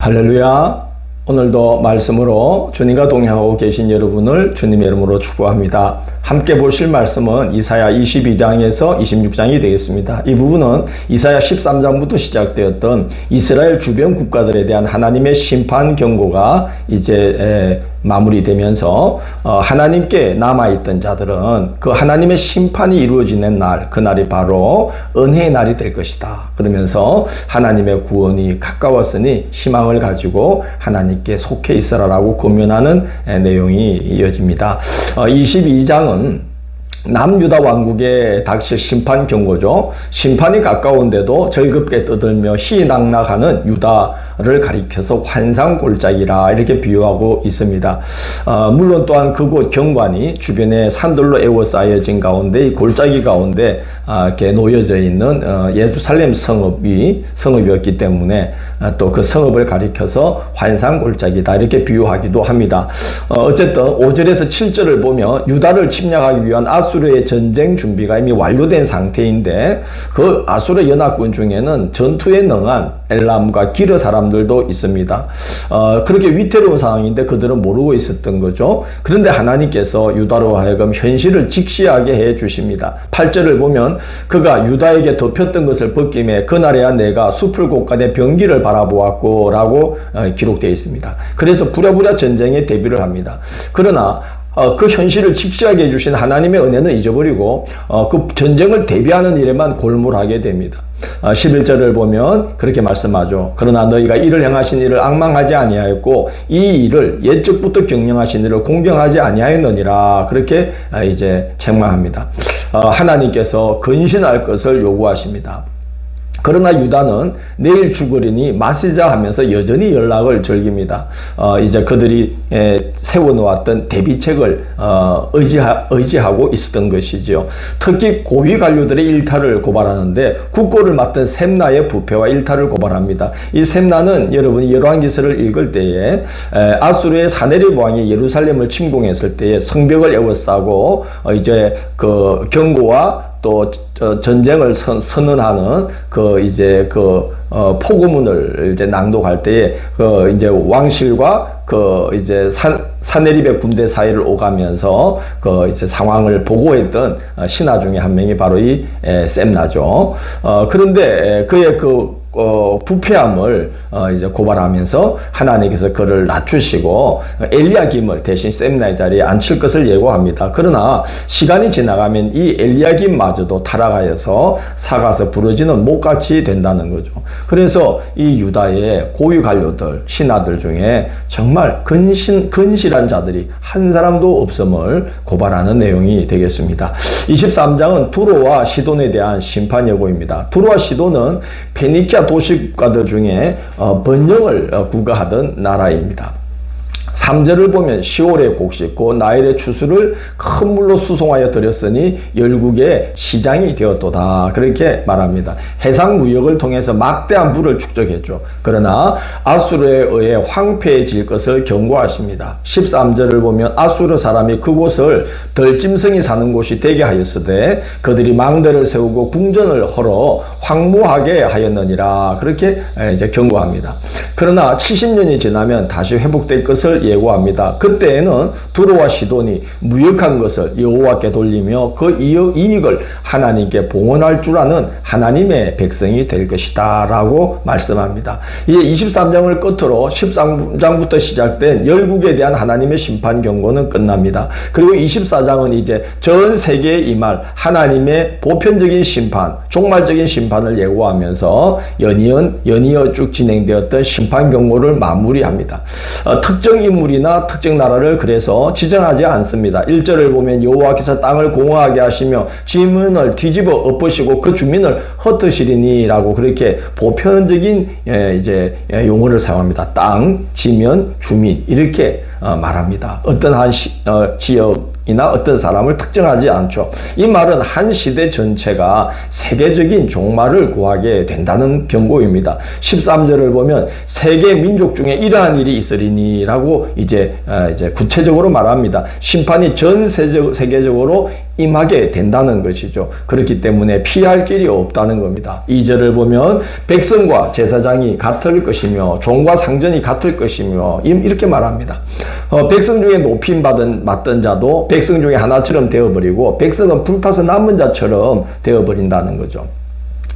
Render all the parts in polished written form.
할렐루야. 오늘도 말씀으로 주님과 동행하고 계신 여러분을 주님의 이름으로 축복합니다. 함께 보실 말씀은 이사야 22장에서 26장이 되겠습니다. 이 부분은 이사야 13장부터 시작되었던 이스라엘 주변 국가들에 대한 하나님의 심판 경고가 이제 마무리되면서 하나님께 남아있던 자들은 그 하나님의 심판이 이루어지는 날, 그날이 바로 은혜의 날이 될 것이다. 그러면서 하나님의 구원이 가까웠으니 희망을 가지고 하나님께 속해 있어라라고 권면하는 내용이 이어집니다. 22장은 남유다 왕국에 닥칠 심판 경고죠. 심판이 가까운데도 즐겁게 떠들며 희낙낙하는 유다를 가리켜서 환상골짜기라 이렇게 비유하고 있습니다. 물론 또한 그곳 경관이 주변에 산들로 에워싸여진 가운데 이 골짜기 가운데 이렇게 놓여져 있는 예루살렘 성읍이었기 때문에 또 그 성읍을 가리켜서 환상골짜기다 이렇게 비유하기도 합니다. 어쨌든 5절에서 7절을 보면 유다를 침략하기 위한 아수르의 전쟁 준비가 이미 완료된 상태인데 그 아수르 연합군 중에는 전투에 능한 엘람과 기르 사람들도 있습니다. 그렇게 위태로운 상황인데 그들은 모르고 있었던 거죠. 그런데 하나님께서 유다로 하여금 현실을 직시하게 해 주십니다. 8절을 보면 그가 유다에게 덮였던 것을 벗김에 그날에야 내가 숲을 곳간에 병기를 바라보았고 라고 기록되어 있습니다. 그래서 부랴부랴 전쟁에 대비를 합니다. 그러나 그 현실을 직시하게 해주신 하나님의 은혜는 잊어버리고 그 전쟁을 대비하는 일에만 골몰하게 됩니다. 11절을 보면 그렇게 말씀하죠. 그러나 너희가 이를 행하신 일을 앙망하지 아니하였고 이 일을 옛적부터 경영하신 일을 공경하지 아니하였느니라 그렇게 이제 책망합니다. 하나님께서 근신할 것을 요구하십니다. 그러나 유다는 내일 죽으리니 마시자 하면서 여전히 연락을 즐깁니다. 이제 그들이 세워놓았던 대비책을 의지하고 있었던 것이지요. 특히 고위 관료들의 일탈을 고발하는데 국고를 맡은 셈나의 부패와 일탈을 고발합니다. 이 셈나는 여러분이 열왕기서를 읽을 때에 아수르의 사네립 왕이 예루살렘을 침공했을 때에 성벽을 에워싸고 이제 그 경고와 또 전쟁을 선언하는 포고문을 이제 낭독할 때에 이제 왕실과 이제 사네립의 군대 사이를 오가면서 이제 상황을 보고했던 신하 중에 한 명이 바로 이 셈나죠. 그런데 그의 부패함을 이제 고발하면서 하나님께서 그를 낮추시고 엘리야김을 대신 셈나의 자리에 앉힐 것을 예고합니다. 그러나 시간이 지나가면 이 엘리야김마저도 타락하여서 사가서 부러지는 못같이 된다는 거죠. 그래서 이 유다의 고위 관료들, 신하들 중에 정말 근실한 자들이 한 사람도 없음을 고발하는 내용이 되겠습니다. 23장은 두로와 시돈에 대한 심판 예고입니다. 두로와 시돈은 페니키아 도시국가들 중에 번영을 구가하던 나라입니다. 3절을 보면 시올의 곡식고 나일의 추수를 큰 물로 수송하여 들였으니 열국의 시장이 되었도다 그렇게 말합니다. 해상 무역을 통해서 막대한 부를 축적했죠. 그러나 아수르에 의해 황폐해질 것을 경고하십니다. 13절을 보면 아수르 사람이 그곳을 덜짐승이 사는 곳이 되게 하였으되 그들이 망대를 세우고 궁전을 헐어 황무하게 하였느니라 그렇게 이제 경고합니다. 그러나 70년이 지나면 다시 회복될 것을 예고합니다. 그때에는 두로와 시돈이 무역한 것을 여호와께 돌리며 그 이익을 하나님께 봉헌할 줄 아는 하나님의 백성이 될 것이다 라고 말씀합니다. 이제 23장을 끝으로 13장부터 시작된 열국에 대한 하나님의 심판 경고는 끝납니다. 그리고 24장은 이제 전 세계에 임할 하나님의 보편적인 심판, 종말적인 심판을 예고하면서 연이어 쭉 진행되었던 심판 경고를 마무리합니다. 특정 인물이나 특정 나라를 그래서 지정하지 않습니다. 1절을 보면 여호와께서 땅을 공허하게 하시며 지면을 뒤집어 엎으시고 그 주민을 흩으시리니 라고 그렇게 보편적인 이제 용어를 사용합니다. 땅, 지면, 주민 이렇게 말합니다. 어떤 한 지역이나 어떤 사람을 특정하지 않죠. 이 말은 한 시대 전체가 세계적인 종말을 구하게 된다는 경고입니다. 13절을 보면 세계 민족 중에 이러한 일이 있으리니 라고 이제 구체적으로 말합니다. 심판이 전 세계적으로 임하게 된다는 것이죠. 그렇기 때문에 피할 길이 없다는 겁니다. 2절을 보면 백성과 제사장이 같을 것이며 종과 상전이 같을 것이며 이렇게 말합니다. 백성 중에 높임 맡던 자도 백성 중에 하나처럼 되어버리고 백성은 불타서 남은 자처럼 되어버린다는 거죠.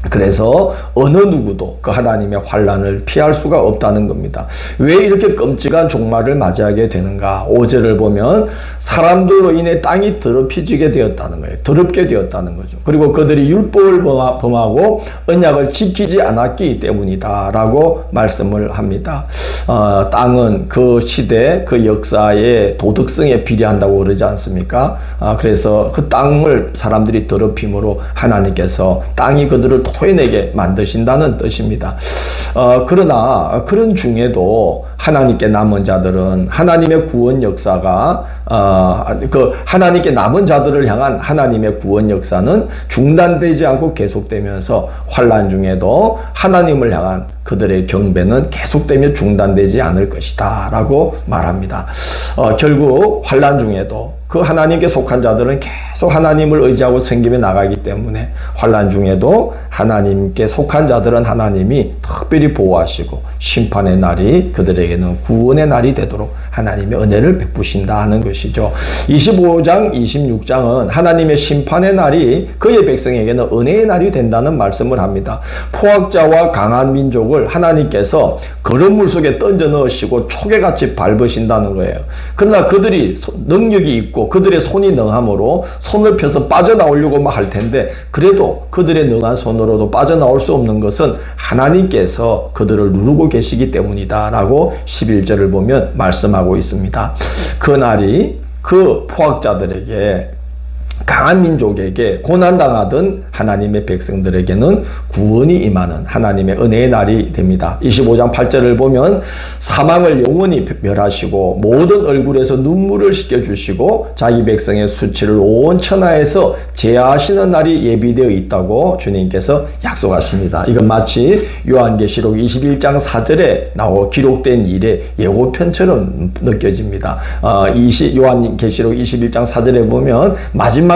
그래서 어느 누구도 그 하나님의 환난을 피할 수가 없다는 겁니다. 왜 이렇게 끔찍한 종말을 맞이하게 되는가? 5절을 보면 사람들로 인해 땅이 더럽혀지게 되었다는 거예요. 더럽게 되었다는 거죠. 그리고 그들이 율법을 범하고 언약을 지키지 않았기 때문이다 라고 말씀을 합니다. 땅은 그 시대 그 역사의 도덕성에 비례한다고 그러지 않습니까? 그래서 그 땅을 사람들이 더럽힘으로 하나님께서 땅이 그들을 토해내게 만드신다는 뜻입니다. 그러나 그런 중에도 하나님께 남은 자들은 하나님의 구원 역사가 하나님께 남은 자들을 향한 하나님의 구원 역사는 중단되지 않고 계속되면서 환난 중에도 하나님을 향한 그들의 경배는 계속되며 중단되지 않을 것이다 라고 말합니다. 결국 환난 중에도 그 하나님께 속한 자들은 계속 하나님을 의지하고 섬기며 나가기 때문에 환난 중에도 하나님께 속한 자들은 하나님이 특별히 보호하시고 심판의 날이 그들에게는 구원의 날이 되도록 하나님의 은혜를 베푸신다는 것이죠. 25장, 26장은 하나님의 심판의 날이 그의 백성에게는 은혜의 날이 된다는 말씀을 합니다. 포악자와 강한 민족을 하나님께서 거름물 속에 던져 넣으시고 초계같이 밟으신다는 거예요. 그러나 그들이 능력이 있고 그들의 손이 능함으로 손을 펴서 빠져나오려고 할 텐데 그래도 그들의 능한 손으로도 빠져나올 수 없는 것은 하나님께서 그들을 누르고 계시기 때문이다 라고 11절을 보면 말씀하고 있습니다. 그날이 그 포악자들에게 강한 민족에게 고난당하던 하나님의 백성들에게는 구원이 임하는 하나님의 은혜의 날이 됩니다. 25장 8절을 보면 사망을 영원히 멸하시고 모든 얼굴에서 눈물을 씻겨주시고 자기 백성의 수치를 온 천하에서 제하하시는 날이 예비되어 있다고 주님께서 약속하십니다. 이건 마치 요한계시록 21장 4절에 기록된 일의 예고편처럼 느껴집니다. 요한계시록 21장 4절에 보면 마지막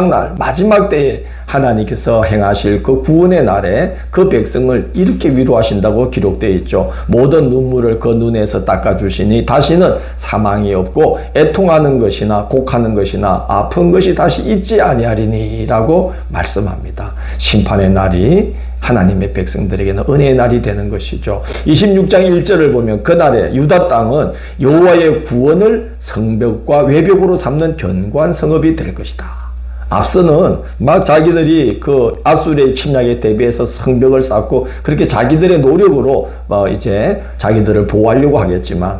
때에 하나님께서 행하실 그 구원의 날에 그 백성을 이렇게 위로하신다고 기록되어 있죠. 모든 눈물을 그 눈에서 닦아주시니 다시는 사망이 없고 애통하는 것이나 곡하는 것이나 아픈 것이 다시 있지 아니하리니 라고 말씀합니다. 심판의 날이 하나님의 백성들에게는 은혜의 날이 되는 것이죠. 26장 1절을 보면 그날에 유다 땅은 여호와의 구원을 성벽과 외벽으로 삼는 견고한 성읍이 될 것이다. 앞서는 막 자기들이 그 아수르의 침략에 대비해서 성벽을 쌓고 그렇게 자기들의 노력으로 이제 자기들을 보호하려고 하겠지만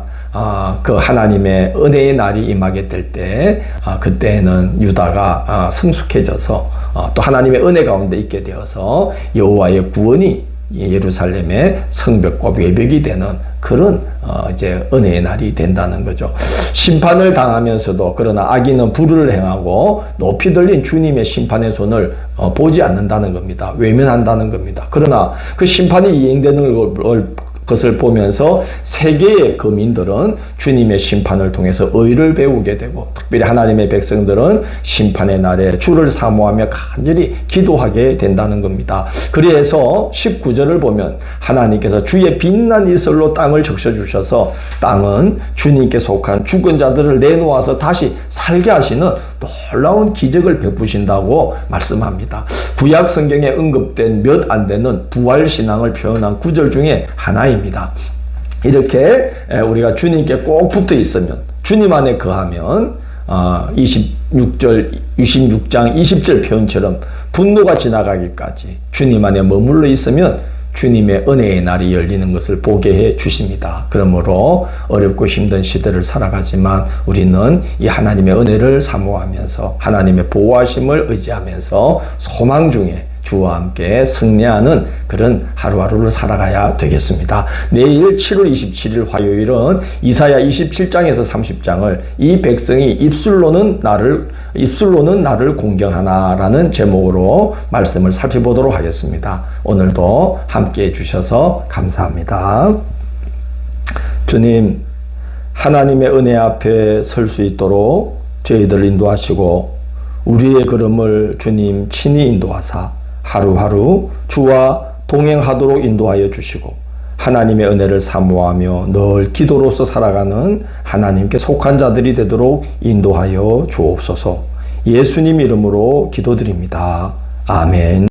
그 하나님의 은혜의 날이 임하게 될 때 그때는 유다가 성숙해져서 또 하나님의 은혜 가운데 있게 되어서 여호와의 구원이 예루살렘의 성벽과 외벽이 되는 그런 이제 은혜의 날이 된다는 거죠. 심판을 당하면서도 그러나 악인은 불의를 행하고 높이 들린 주님의 심판의 손을 보지 않는다는 겁니다. 외면한다는 겁니다. 그러나 그 심판이 이행되는 것을 보면서 세계의 거민들은 주님의 심판을 통해서 의를 배우게 되고 특별히 하나님의 백성들은 심판의 날에 주를 사모하며 간절히 기도하게 된다는 겁니다. 그래서 19절을 보면 하나님께서 주의 빛난 이슬로 땅을 적셔주셔서 땅은 주님께 속한 죽은 자들을 내놓아서 다시 살게 하시는 놀라운 기적을 베푸신다고 말씀합니다. 구약 성경에 언급된 몇 안 되는 부활신앙을 표현한 구절 중에 하나입니다. 이렇게 우리가 주님께 꼭 붙어 있으면 주님 안에 거하면 26장 20절 표현처럼 분노가 지나가기까지 주님 안에 머물러 있으면 주님의 은혜의 날이 열리는 것을 보게 해 주십니다. 그러므로 어렵고 힘든 시대를 살아가지만 우리는 이 하나님의 은혜를 사모하면서 하나님의 보호하심을 의지하면서 소망 중에 주와 함께 승리하는 그런 하루하루를 살아가야 되겠습니다. 내일 7월 27일 화요일은 이사야 27장에서 30장을 이 백성이 입술로는 나를 공경하나라는 제목으로 말씀을 살펴보도록 하겠습니다. 오늘도 함께 해주셔서 감사합니다. 주님, 하나님의 은혜 앞에 설 수 있도록 저희들 인도하시고 우리의 걸음을 주님 친히 인도하사 하루하루 주와 동행하도록 인도하여 주시고 하나님의 은혜를 사모하며 늘 기도로서 살아가는 하나님께 속한 자들이 되도록 인도하여 주옵소서. 예수님 이름으로 기도드립니다. 아멘.